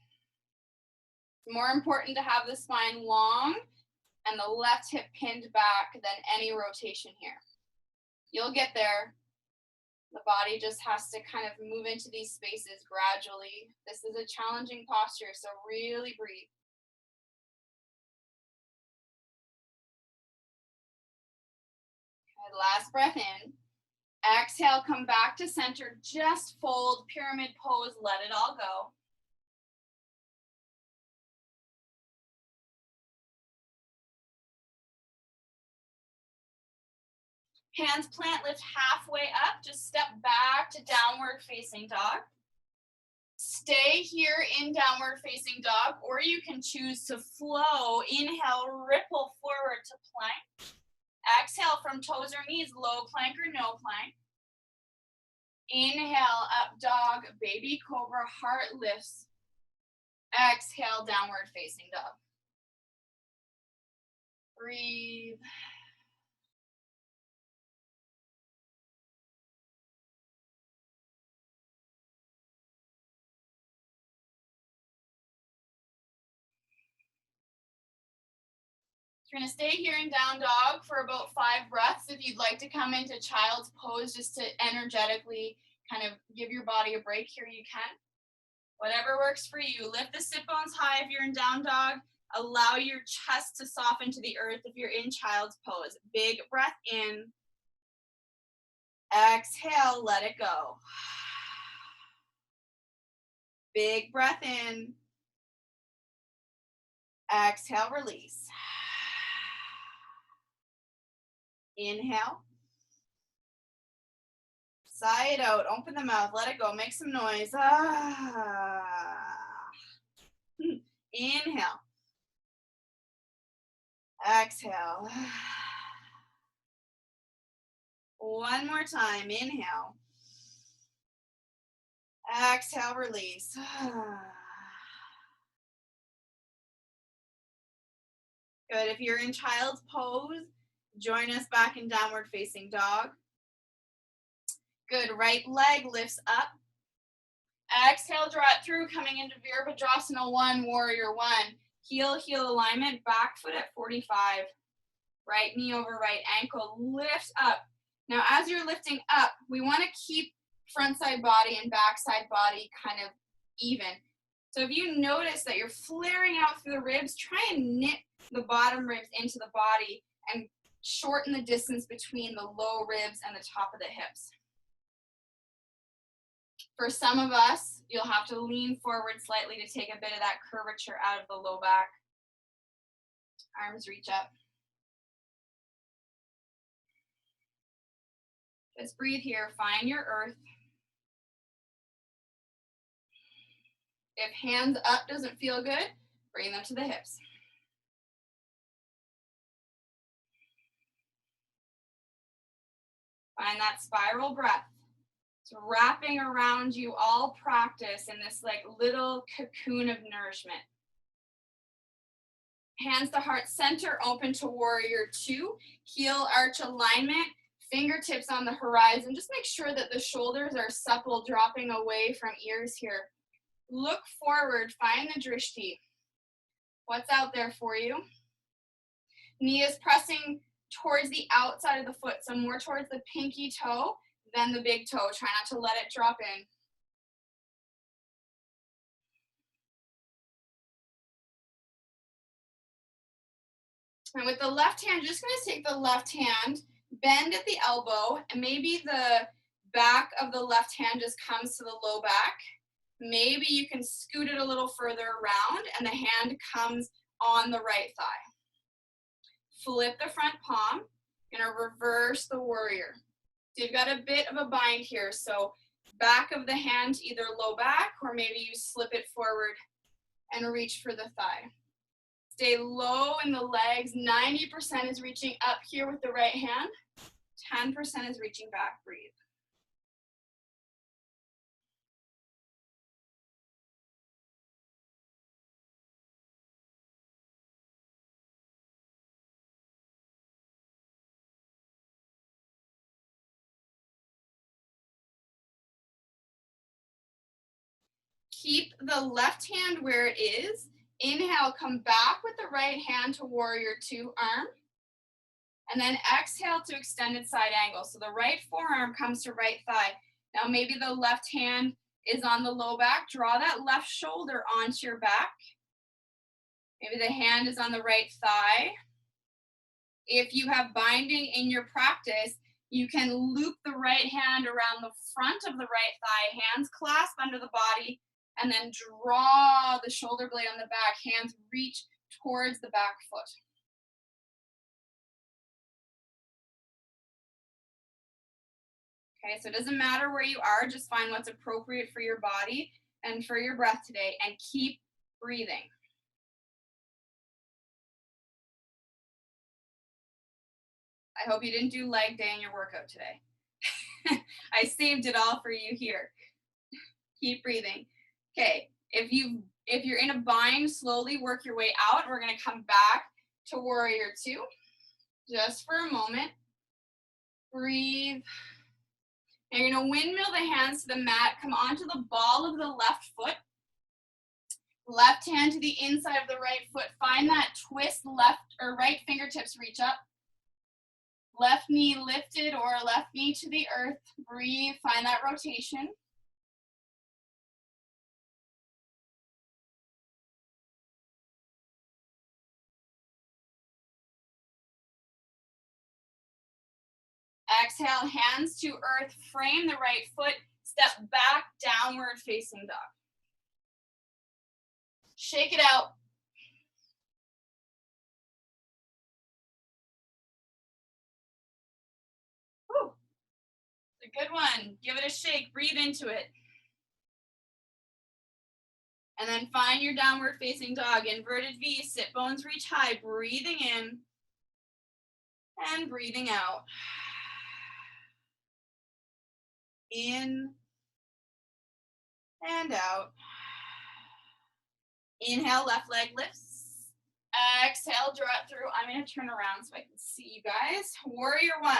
It's more important to have the spine long and the left hip pinned back than any rotation here. You'll get there. The body just has to kind of move into these spaces gradually. This is a challenging posture, so really breathe. Okay, last breath in. Exhale, come back to center. Just fold, pyramid pose, let it all go. Hands plant, lift halfway up. Just step back to downward facing dog. Stay here in downward facing dog, or you can choose to flow. Inhale, ripple forward to plank. Exhale from toes or knees, low plank or no plank. Inhale, up dog, baby cobra, heart lifts. Exhale, downward facing dog. Breathe. You're going to stay here in down dog for about 5 breaths. If you'd like to come into child's pose just to energetically kind of give your body a break here, you can. Whatever works for you. Lift the sit bones high if you're in down dog. Allow your chest to soften to the earth if you're in child's pose. Big breath in. Exhale, let it go. Big breath in. Exhale, release. Inhale. Sigh it out. Open the mouth. Let it go. Make some noise. Inhale. Exhale. One more time. Inhale. Exhale, release. Good. If you're in child's pose, join us back in downward facing dog. Good, right leg lifts up. Exhale, draw it through, coming into Virabhadrasana 1, Warrior 1. Heel, heel alignment, back foot at 45. Right knee over right ankle, lift up. Now, as you're lifting up, we want to keep front side body and back side body kind of even. So if you notice that you're flaring out through the ribs, try and knit the bottom ribs into the body and shorten the distance between the low ribs and the top of the hips. For some of us, you'll have to lean forward slightly to take a bit of that curvature out of the low back. Arms reach up. Just breathe here, find your earth. If hands up doesn't feel good, bring them to the hips. Find that spiral breath. It's wrapping around you all practice in this like little cocoon of nourishment. Hands to heart center, open to Warrior 2. Heel arch alignment, fingertips on the horizon. Just make sure that the shoulders are supple, dropping away from ears here. Look forward, find the drishti. What's out there for you? Knee is pressing towards the outside of the foot, so more towards the pinky toe than the big toe. Try not to let it drop in. And with the left hand, just gonna take the left hand, bend at the elbow, and maybe the back of the left hand just comes to the low back. Maybe you can scoot it a little further around and the hand comes on the right thigh. Flip the front palm, gonna reverse the warrior. So you've got a bit of a bind here, so back of the hand, either low back or maybe you slip it forward and reach for the thigh. Stay low in the legs. 90% is reaching up here with the right hand. 10% is reaching back. Breathe. Keep the left hand where it is. Inhale, come back with the right hand to Warrior 2 arm. And then exhale to extended side angle. So the right forearm comes to right thigh. Now maybe the left hand is on the low back. Draw that left shoulder onto your back. Maybe the hand is on the right thigh. If you have binding in your practice, you can loop the right hand around the front of the right thigh, hands clasp under the body, and then draw the shoulder blade on the back, hands reach towards the back foot. Okay, so it doesn't matter where you are, just find what's appropriate for your body and for your breath today, and keep breathing. I hope you didn't do leg day in your workout today. I saved it all for you here. Keep breathing. Okay, if you're in a bind, slowly work your way out. We're gonna come back to Warrior 2, just for a moment. Breathe. Now you're gonna windmill the hands to the mat, come onto the ball of the left foot. Left hand to the inside of the right foot. Find that twist, left or right fingertips reach up. Left knee lifted or left knee to the earth. Breathe, find that rotation. Exhale, hands to earth, frame the right foot, step back, downward facing dog. Shake it out. Whew. It's a good one. Give it a shake, breathe into it. And then find your downward facing dog, inverted V, sit bones reach high, breathing in and breathing out. In and out. Inhale, left leg lifts. Exhale, draw it through. I'm going to turn around so I can see you guys. Warrior 1.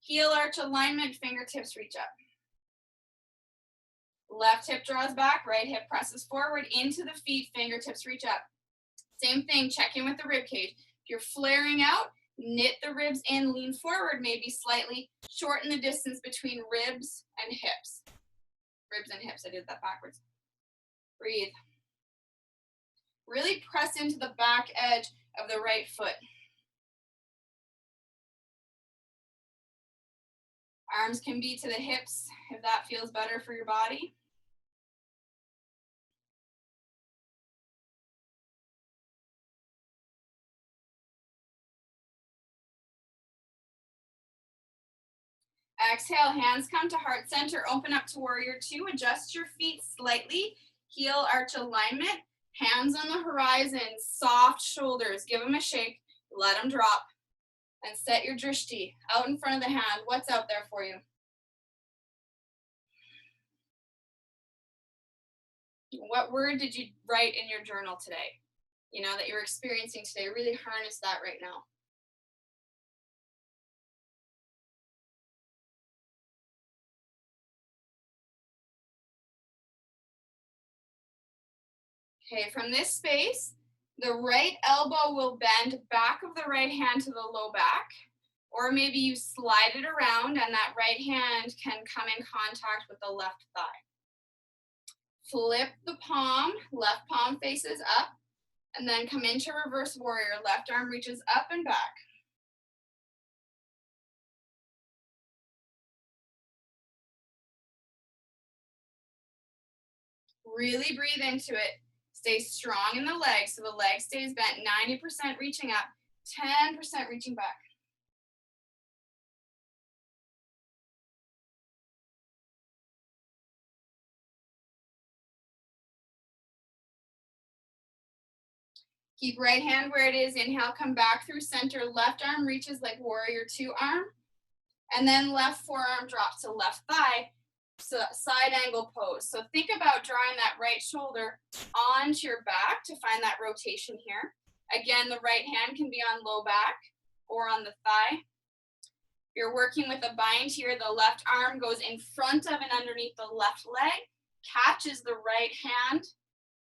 Heel arch alignment, fingertips reach up. Left hip draws back, right hip presses forward into the feet, fingertips reach up. Same thing, check in with the rib cage. If you're flaring out, knit the ribs in, lean forward maybe slightly, shorten the distance between ribs and hips. Ribs and hips, I did that backwards. Breathe. Really press into the back edge of the right foot. Arms can be to the hips if that feels better for your body. Exhale, hands come to heart center, open up to warrior two, adjust your feet slightly, heel arch alignment, hands on the horizon, soft shoulders, give them a shake, let them drop, and set your drishti out in front of the hand. What's out there for you? What word did you write in your journal today? You know, that you're experiencing today. Really harness that right now. Okay, from this space, the right elbow will bend back of the right hand to the low back, or maybe you slide it around and that right hand can come in contact with the left thigh. Flip the palm, left palm faces up, and then come into reverse warrior. Left arm reaches up and back. Really breathe into it. Stay strong in the leg, so the leg stays bent, 90% reaching up, 10% reaching back. Keep right hand where it is. Inhale, come back through center. Left arm reaches like warrior two arm. And then left forearm drops to left thigh, so side angle pose. So think about drawing that right shoulder onto your back to find that rotation here. Again, the right hand can be on low back or on the thigh. You're working with a bind here. The left arm goes in front of and underneath the left leg, catches the right hand,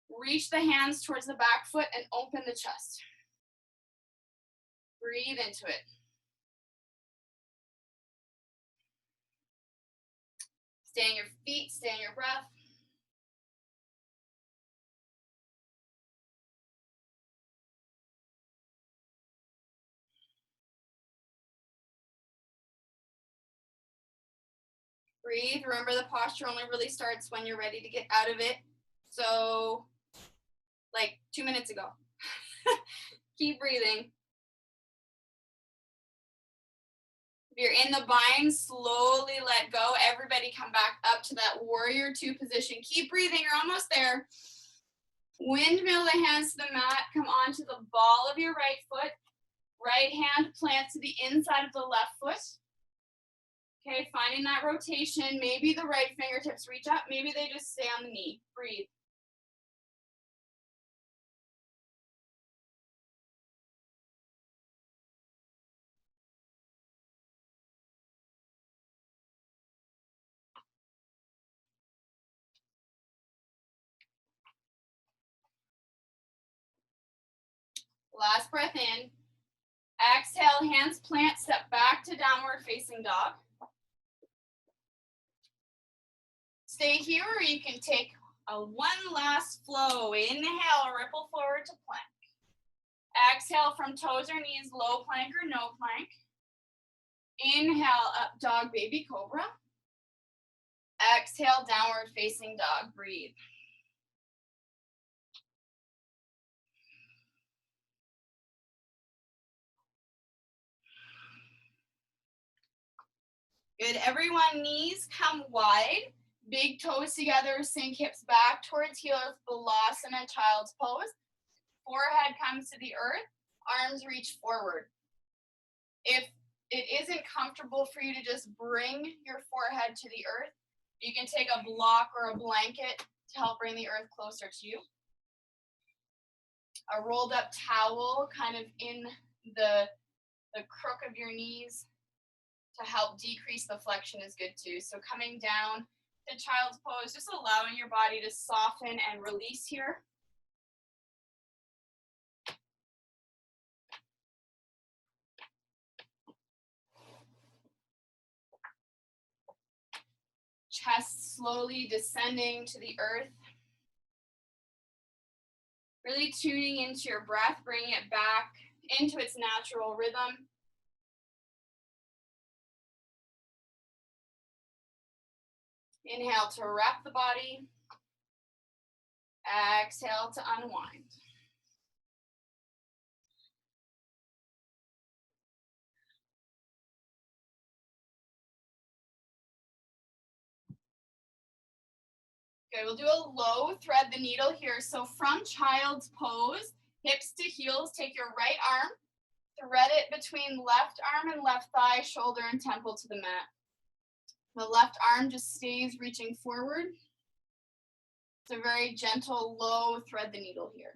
reach the hands towards the back foot and open the chest. Breathe into it. Stay on your feet, stay on your breath. Breathe. Remember, the posture only really starts when you're ready to get out of it. So, like 2 minutes ago. Keep breathing. If you're in the bind, slowly let go. Everybody come back up to that warrior two position. Keep breathing. You're almost there. Windmill the hands to the mat. Come onto the ball of your right foot. Right hand plants to the inside of the left foot. Okay, finding that rotation. Maybe the right fingertips reach up. Maybe they just stay on the knee. Breathe. Last breath in. Exhale, hands plant, step back to downward facing dog. Stay here, or you can take a one last flow. Inhale, ripple forward to plank. Exhale from toes or knees, low plank or no plank. Inhale, up dog, baby cobra. Exhale, downward facing dog, breathe. Good, everyone, knees come wide. Big toes together, sink hips back towards heels, Balasana, child's pose. Forehead comes to the earth, arms reach forward. If it isn't comfortable for you to just bring your forehead to the earth, you can take a block or a blanket to help bring the earth closer to you. A rolled up towel kind of in the crook of your knees to help decrease the flexion is good too. So coming down to child's pose, just allowing your body to soften and release here. Chest slowly descending to the earth. Really tuning into your breath, bringing it back into its natural rhythm. Inhale to wrap the body. Exhale to unwind. Good, we'll do a low thread the needle here. So from child's pose, hips to heels, take your right arm, thread it between left arm and left thigh, shoulder and temple to the mat. The left arm just stays reaching forward. It's a very gentle, low thread the needle here.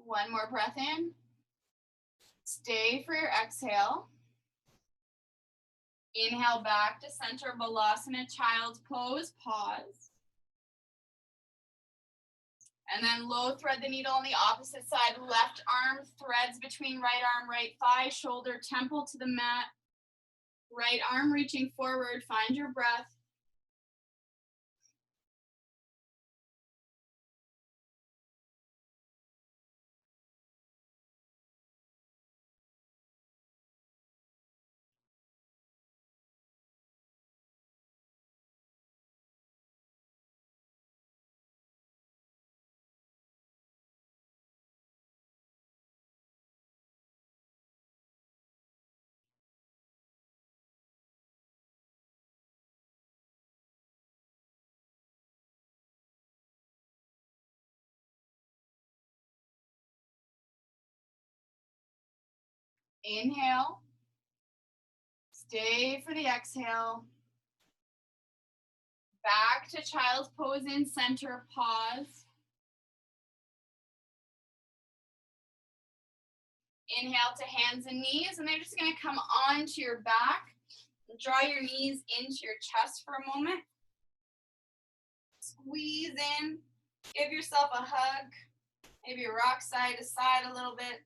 One more breath in. Stay for your exhale. Inhale back to center, Balasana, child's pose, pause. And then low thread the needle on the opposite side. Left arm threads between right arm, right thigh, shoulder, temple to the mat. Right arm reaching forward, find your breath. Inhale. Stay for the exhale. Back to child's pose in center, pause. Inhale to hands and knees, and they're just gonna come onto your back. Draw your knees into your chest for a moment. Squeeze in, give yourself a hug. Maybe rock side to side a little bit.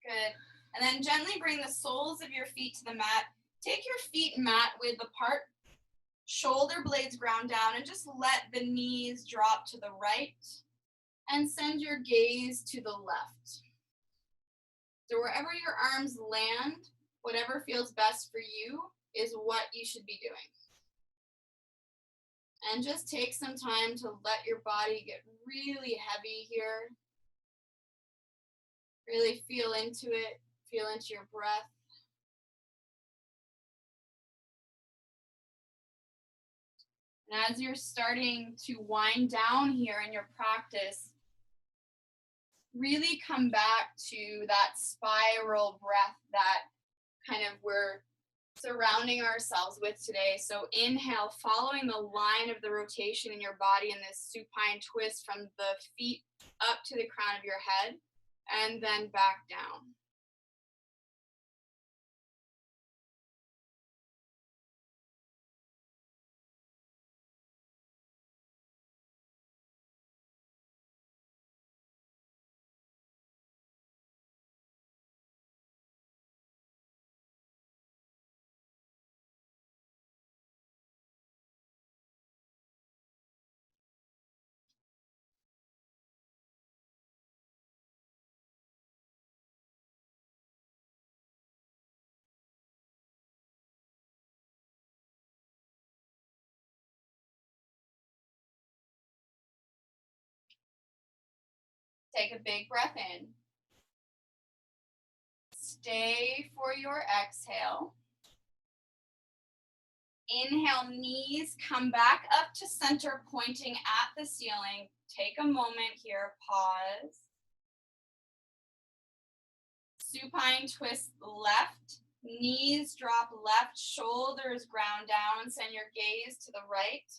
Good. And then gently bring the soles of your feet to the mat. Take your feet mat width apart, shoulder blades ground down, and just let the knees drop to the right and send your gaze to the left. So wherever your arms land, whatever feels best for you is what you should be doing. And just take some time to let your body get really heavy here. Really feel into it, feel into your breath. And as you're starting to wind down here in your practice, really come back to that spiral breath that kind of we're surrounding ourselves with today. So inhale, following the line of the rotation in your body in this supine twist from the feet up to the crown of your head, and then back down. Take a big breath in. Stay for your exhale. Inhale, knees come back up to center, pointing at the ceiling. Take a moment here, pause. Supine twist left, knees drop left, shoulders ground down. Send your gaze to the right.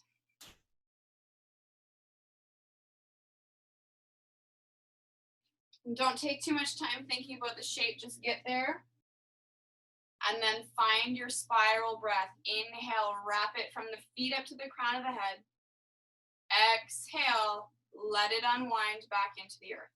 And don't take too much time thinking about the shape, just get there. And then find your spiral breath. Inhale, wrap it from the feet up to the crown of the head. Exhale, let it unwind back into the earth.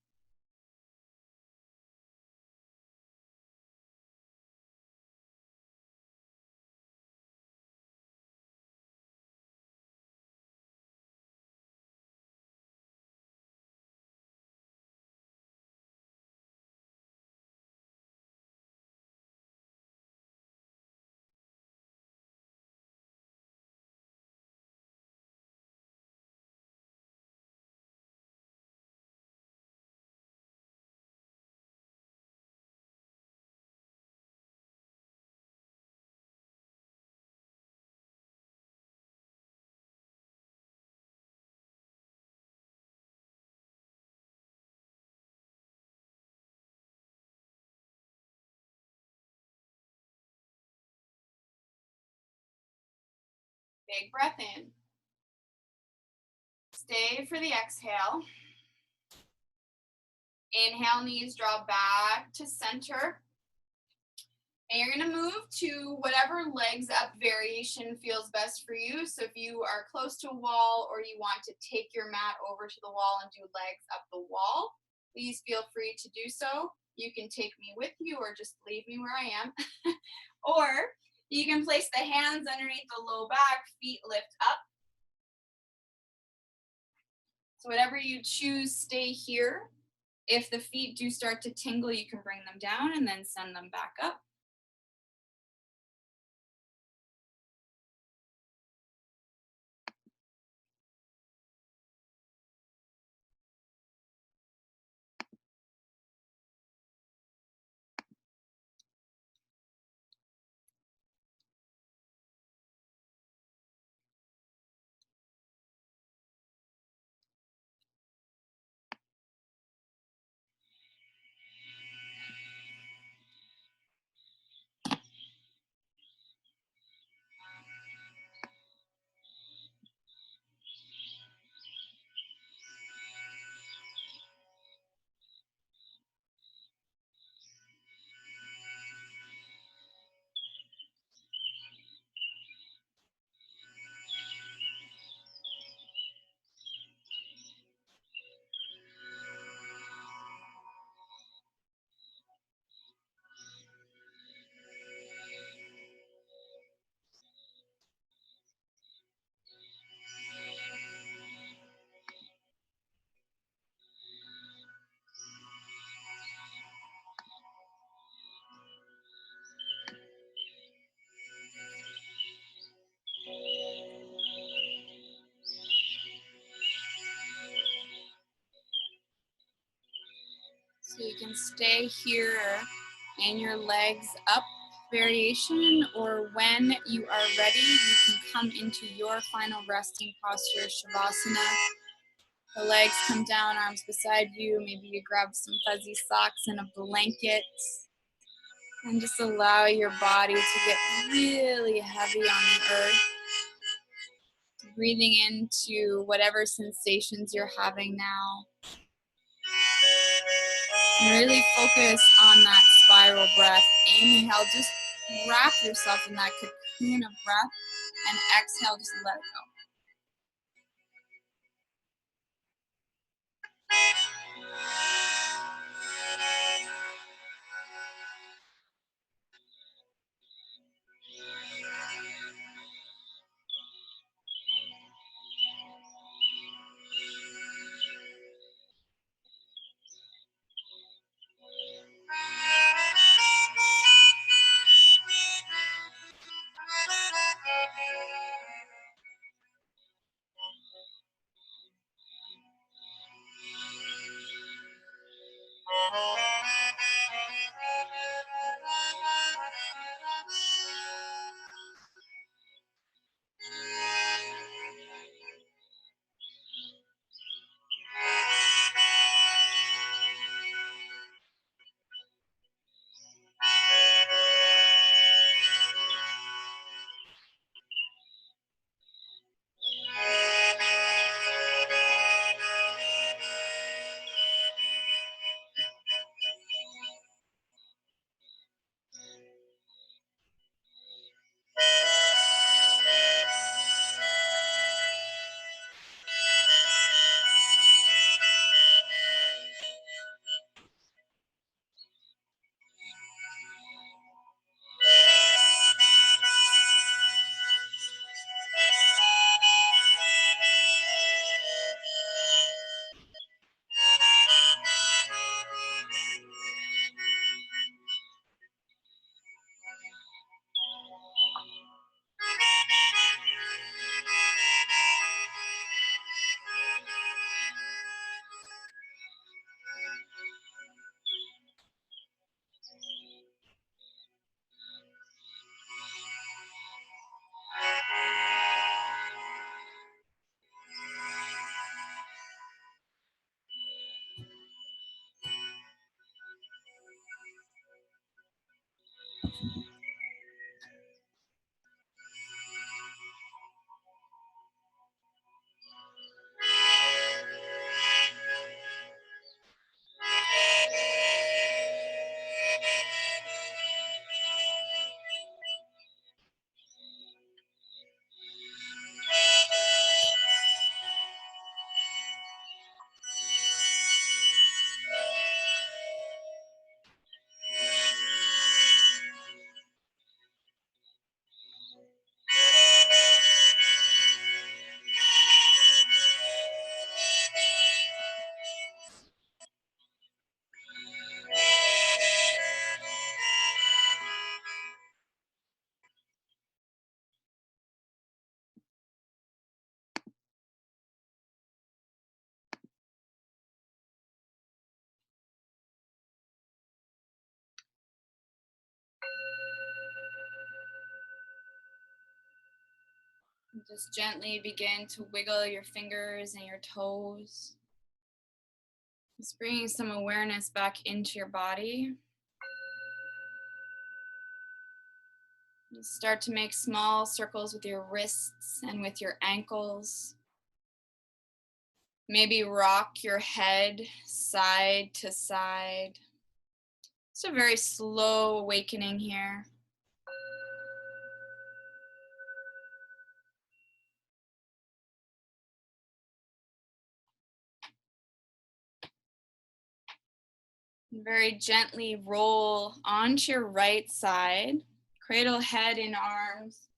Big breath in. Stay for the exhale. Inhale, knees draw back to center. And you're gonna move to whatever legs up variation feels best for you. So if you are close to a wall or you want to take your mat over to the wall and do legs up the wall, please feel free to do so. You can take me with you or just leave me where I am. Or you can place the hands underneath the low back, feet lift up. So whatever you choose, stay here. If the feet do start to tingle, you can bring them down and then send them back up. So you can stay here in your legs up variation, or when you are ready, you can come into your final resting posture, Shavasana. The legs come down, arms beside you. Maybe you grab some fuzzy socks and a blanket. And just allow your body to get really heavy on the earth. Breathing into whatever sensations you're having now. And really focus on that spiral breath. Inhale, just wrap yourself in that cocoon of breath. And exhale, just let it go. Just gently begin to wiggle your fingers and your toes. Just bringing some awareness back into your body. Start to make small circles with your wrists and with your ankles. Maybe rock your head side to side. It's a very slow awakening here. Very gently roll onto your right side. Cradle head in arms.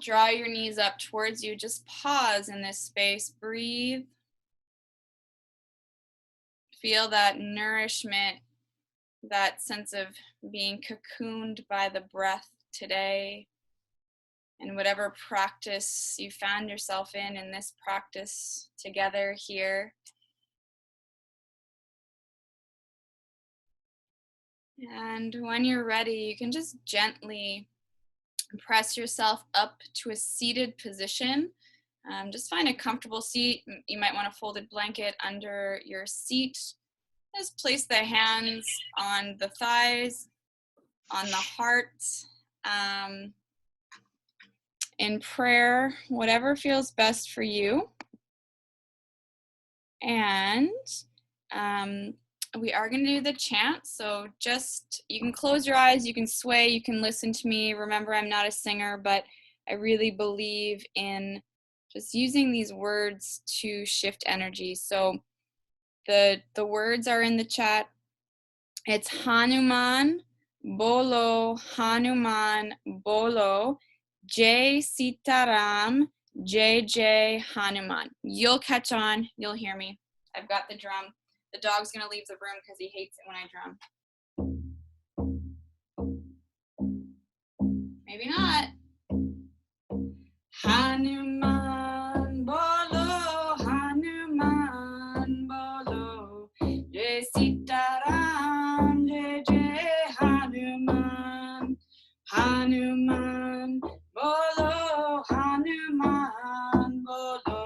Draw your knees up towards you. Just pause in this space. Breathe. Feel that nourishment, that sense of being cocooned by the breath today. And whatever practice you found yourself in this practice together here. And when you're ready, you can just gently press yourself up to a seated position. Just find a comfortable seat. You might want a folded blanket under your seat. Just place the hands on the thighs, on the heart, in prayer, whatever feels best for you. And we are going to do the chant. So just, you can close your eyes, you can sway, you can listen to me. Remember, I'm not a singer, but I really believe in just using these words to shift energy. So the words are in the chat. It's Hanuman Bolo, Hanuman Bolo, Jai Sitaram, Jai Hanuman. You'll catch on, you'll hear me. I've got the drum. The dog's gonna leave the room because he hates it when I drum. Maybe not. Hanuman Bolo, Hanuman Bolo, Jai Sitaram, Jai Hanuman, Hanuman Bolo, Hanuman Bolo,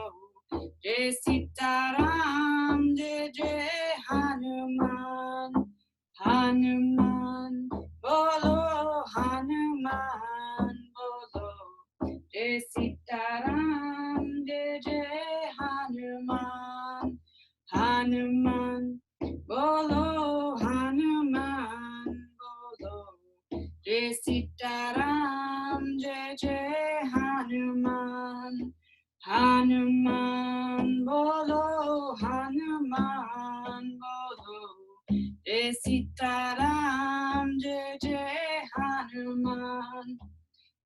Jai Sitaram, Jai Hanuman, Hanuman Bolo, Hanuman Bolo, Jai Sitaram, Jai Hanuman, Hanuman Bolo, Hanuman Bolo, Jai Sitaram, Jai Hanuman, Hanuman Bolo, Hanuman Bolo, Jai Sitaram, Jai Hanuman,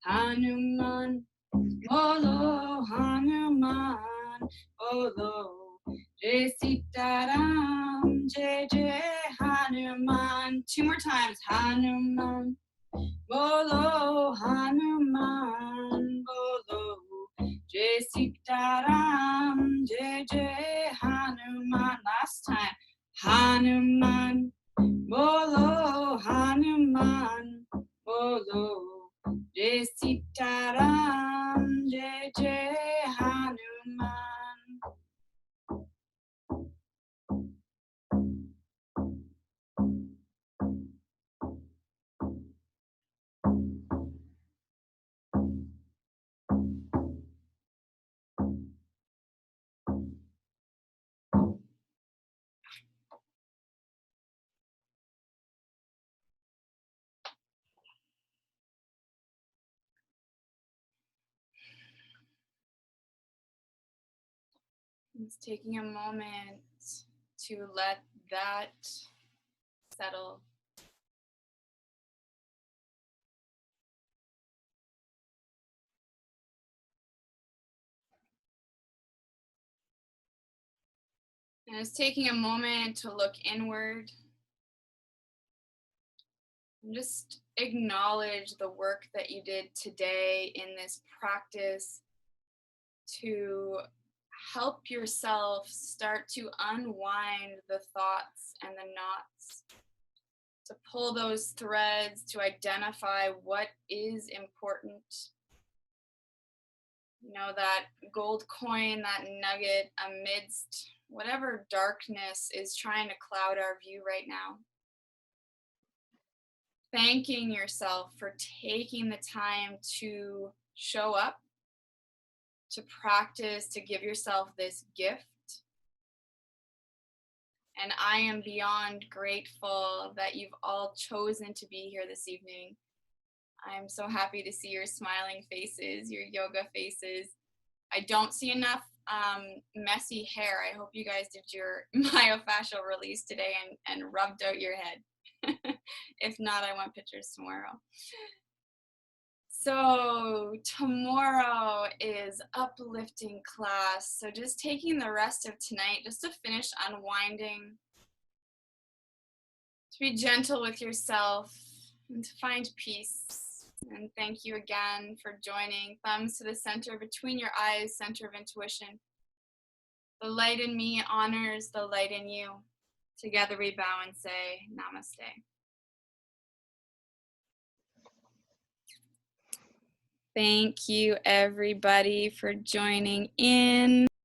Hanuman Bolo, Hanuman Bolo, Jai Sitaram, Jai Hanuman. Two more times. Hanuman Bolo, Hanuman Bolo, Jai Sitaram, Jai Hanuman. Last time. Hanuman Bolo, Hanuman Bolo, Jai Sitaram, Jai Hanuman. Just taking a moment to let that settle. And just taking a moment to look inward and just acknowledge the work that you did today in this practice to help yourself start to unwind the thoughts and the knots, to pull those threads, to identify what is important. You know, that gold coin, that nugget amidst whatever darkness is trying to cloud our view right now. Thanking yourself for taking the time to show up, to practice, to give yourself this gift. And I am beyond grateful that you've all chosen to be here this evening. I'm so happy to see your smiling faces, your yoga faces. I don't see enough messy hair. I hope you guys did your myofascial release today and rubbed out your head. If not, I want pictures tomorrow. So tomorrow is uplifting class. So just taking the rest of tonight just to finish unwinding, to be gentle with yourself and to find peace. And thank you again for joining. Thumbs to the center between your eyes, center of intuition. The light in me honors the light in you. Together we bow and say namaste. Thank you, everybody, for joining in.